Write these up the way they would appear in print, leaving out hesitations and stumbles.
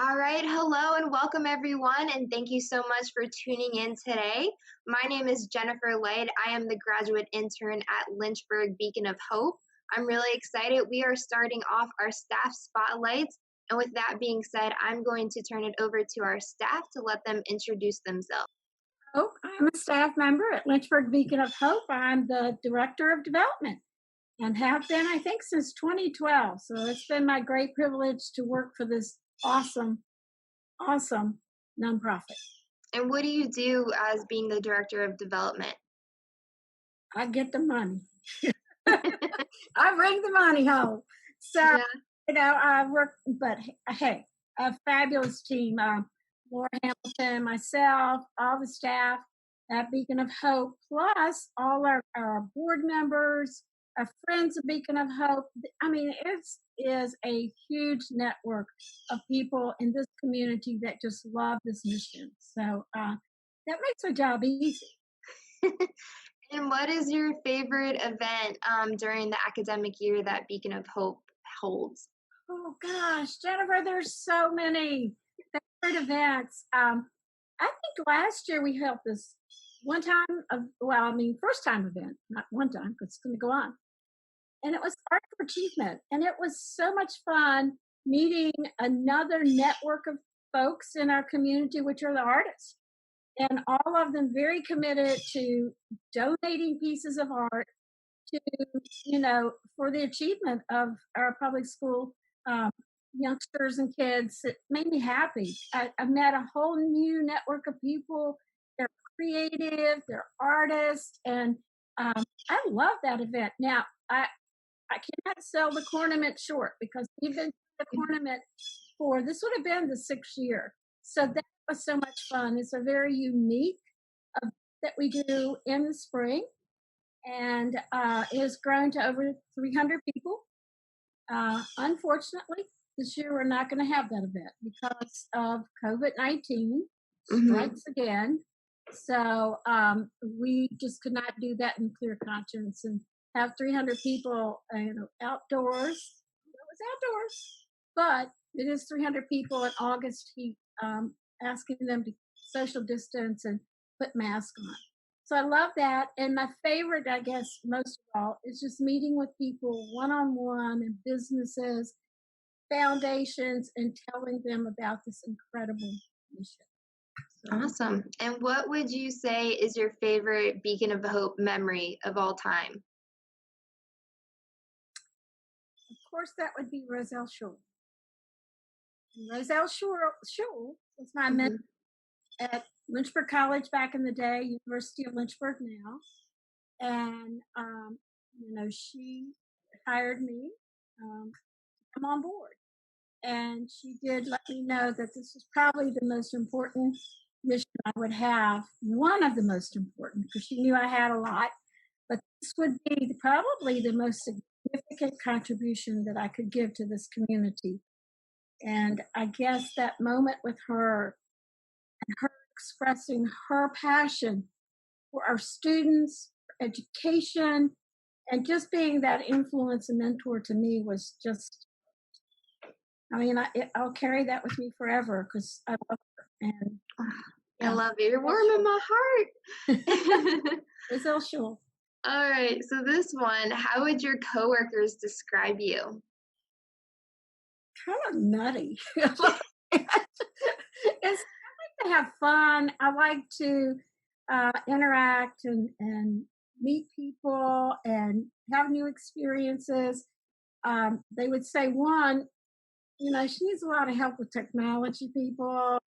All right, hello and welcome everyone, and thank you so much for tuning in today. My name is Jennifer Light. I am the graduate intern at Lynchburg Beacon of Hope. I'm really excited. We are starting off our staff spotlights, and with that being said, I'm going to turn it over to our staff to let them introduce themselves. Oh, I'm a staff member at Lynchburg Beacon of Hope. I'm the Director of Development and have been, I think, since 2012. So it's been my great privilege to work for this awesome nonprofit. And what do you do as being the Director of Development? I get the money. I bring the money home. So, Yeah. I work, but hey, a fabulous team. Laura Hamilton, myself, all the staff at Beacon of Hope, plus all our board members, our friends of Beacon of Hope. I mean, it is a huge network of people in this community that just love this mission. So that makes our job easy. And what is your favorite event during the academic year that Beacon of Hope holds? Oh gosh, Jennifer, there's so many favorite events. I think last year we held this first time event, not one time, because it's going to go on. And it was Art for Achievement. And it was so much fun meeting another network of folks in our community, which are the artists. And all of them very committed to donating pieces of art to, for the achievement of our public school youngsters and kids. It made me happy. I met a whole new network of people. They're creative, they're artists, and I love that event. Now, I cannot sell the ornament short because we've been the ornament for this would have been the 6th year. So that was so much fun. It's a very unique event that we do in the spring, and it has grown to over 300 people. Unfortunately, this year we're not going to have that event because of COVID-19 strikes again. So we just could not do that in clear conscience and have 300 people, outdoors. It was outdoors, but it is 300 people in August heat, asking them to social distance and put masks on. So I love that. And my favorite, I guess, most of all, is just meeting with people one-on-one in businesses, foundations, and telling them about this incredible mission. So, Awesome. And what would you say is your favorite Beacon of Hope memory of all time? of course, that would be Roselle Shule. And Roselle Shule was my mentor at Lynchburg College back in the day, University of Lynchburg now. And, she hired me to come on board. And she did let me know that this was probably the most important mission I would have, one of the most important, because she knew I had a lot, but this would be probably the most significant contribution that I could give to this community. And I guess that moment with her and her expressing her passion for our students, for education, and just being that influence and mentor to me was just, I'll carry that with me forever because I love her. And I love it. You're warming my heart. Roselle Shule. All right. So this one, how would your coworkers describe you? Kind of nutty. I like to have fun. I like to interact and meet people and have new experiences. They would say one, she needs a lot of help with technology, people,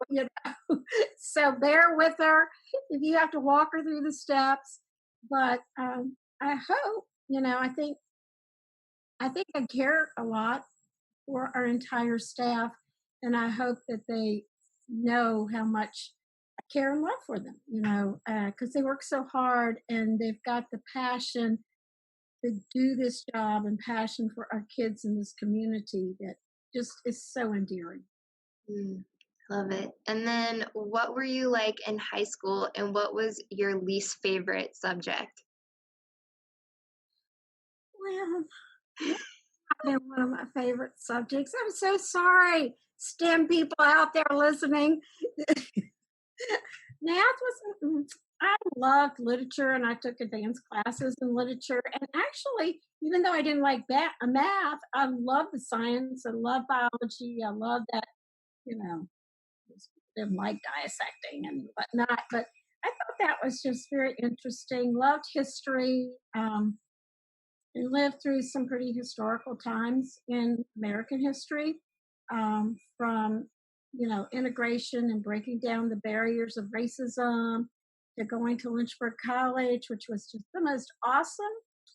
so bear with her if you have to walk her through the steps. But I hope, I think I care a lot for our entire staff, and I hope that they know how much I care and love for them, because they work so hard and they've got the passion to do this job and passion for our kids in this community that just is so endearing. Love it. And then what were you like in high school and what was your least favorite subject? Well, been one of my favorite subjects. I'm so sorry. STEM people out there listening. Math was, I loved literature and I took advanced classes in literature. And actually, even though I didn't like math, I loved the science. I love biology. I love that, you know, didn't like dissecting and whatnot. But I thought that was just very interesting. Loved history. And lived through some pretty historical times in American history, from integration and breaking down the barriers of racism to going to Lynchburg College, which was just the most awesome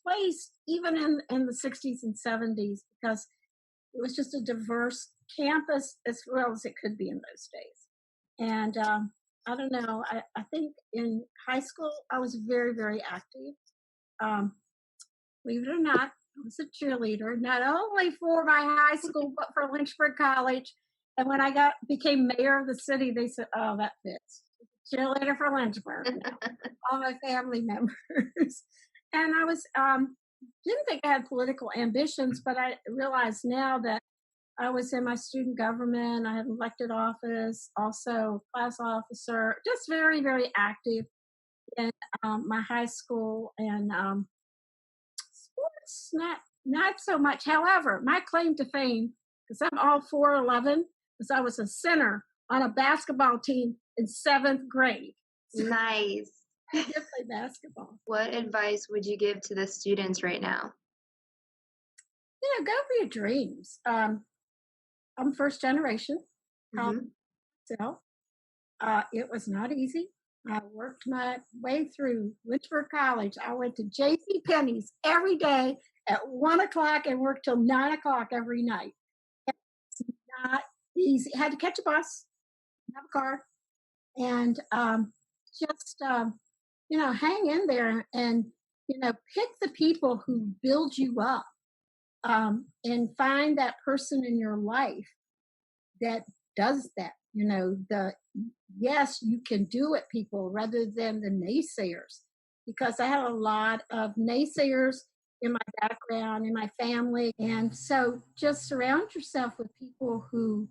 place, even in the 60s and 70s, because it was just a diverse campus as well as it could be in those days. And I don't know, I think in high school I was very, very active. Believe it or not, I was a cheerleader, not only for my high school, but for Lynchburg College. And when I became mayor of the city, they said, oh, that fits. Cheerleader for Lynchburg. All my family members. And I was, didn't think I had political ambitions, but I realized now that I was in my student government. I had elected office, also class officer, just very, very active in my high school, and sports, not so much. However, my claim to fame, because I'm all 4'11", because I was a center on a basketball team in 7th grade. So nice. I did play basketball. What advice would you give to the students right now? Go for your dreams. I'm first generation. So it was not easy. I worked my way through Lynchburg College. I went to J.C. Penney's every day at 1 o'clock and worked till 9 o'clock every night. It's not easy. I had to catch a bus, have a car, and just hang in there and pick the people who build you up, and find that person in your life that does that. The yes, you can do it people, rather than the naysayers, because I have a lot of naysayers in my background, in my family. And so just surround yourself with people who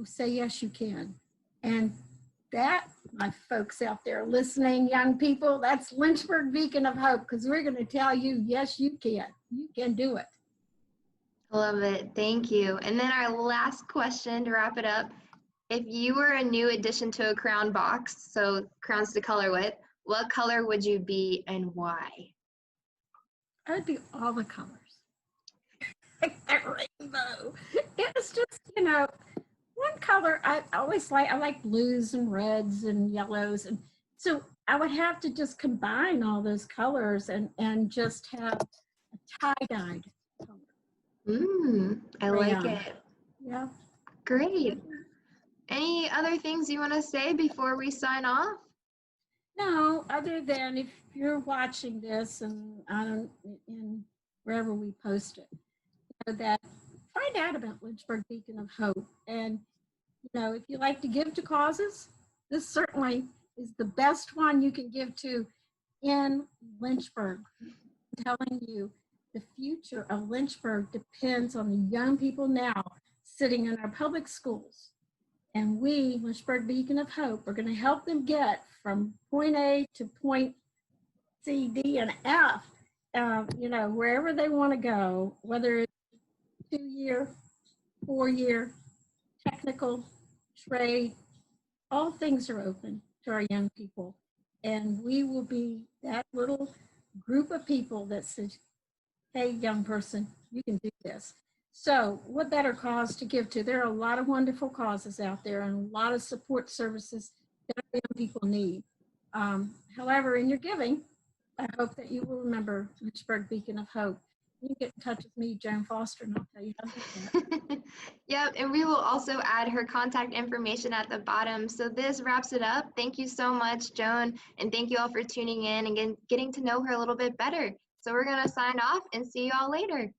say, yes, you can. And that, my folks out there listening, young people, that's Lynchburg Beacon of Hope, because we're going to tell you, yes, you can. You can do it. I love it. Thank you. And then our last question to wrap it up. If you were a new addition to a crown box, so crowns to color with, what color would you be and why? I would be all the colors. Like that rainbow. It's just, one color I like blues and reds and yellows. And so I would have to just combine all those colors and just have a tie-dyed color. I like it. Yeah. Great. Any other things you want to say before we sign off? No, other than if you're watching this and wherever we post it, that find out about Lynchburg Beacon of Hope. And if you like to give to causes, this certainly is the best one you can give to in Lynchburg. I'm telling you, the future of Lynchburg depends on the young people now sitting in our public schools. And we, Lynchburg Beacon of Hope, are going to help them get from point A to point C, D, and F, wherever they want to go, whether it's 2-year, 4-year, technical, trade, all things are open to our young people. And we will be that little group of people that says, hey, young person, you can do this. So what better cause to give to? There are a lot of wonderful causes out there and a lot of support services that young people need. However, in your giving, I hope that you will remember Lynchburg Beacon of Hope. You can get in touch with me, Joan Foster, and I'll tell you how to do that. Yep, and we will also add her contact information at the bottom. So this wraps it up. Thank you so much, Joan, and thank you all for tuning in and getting to know her a little bit better. So we're going to sign off and see you all later.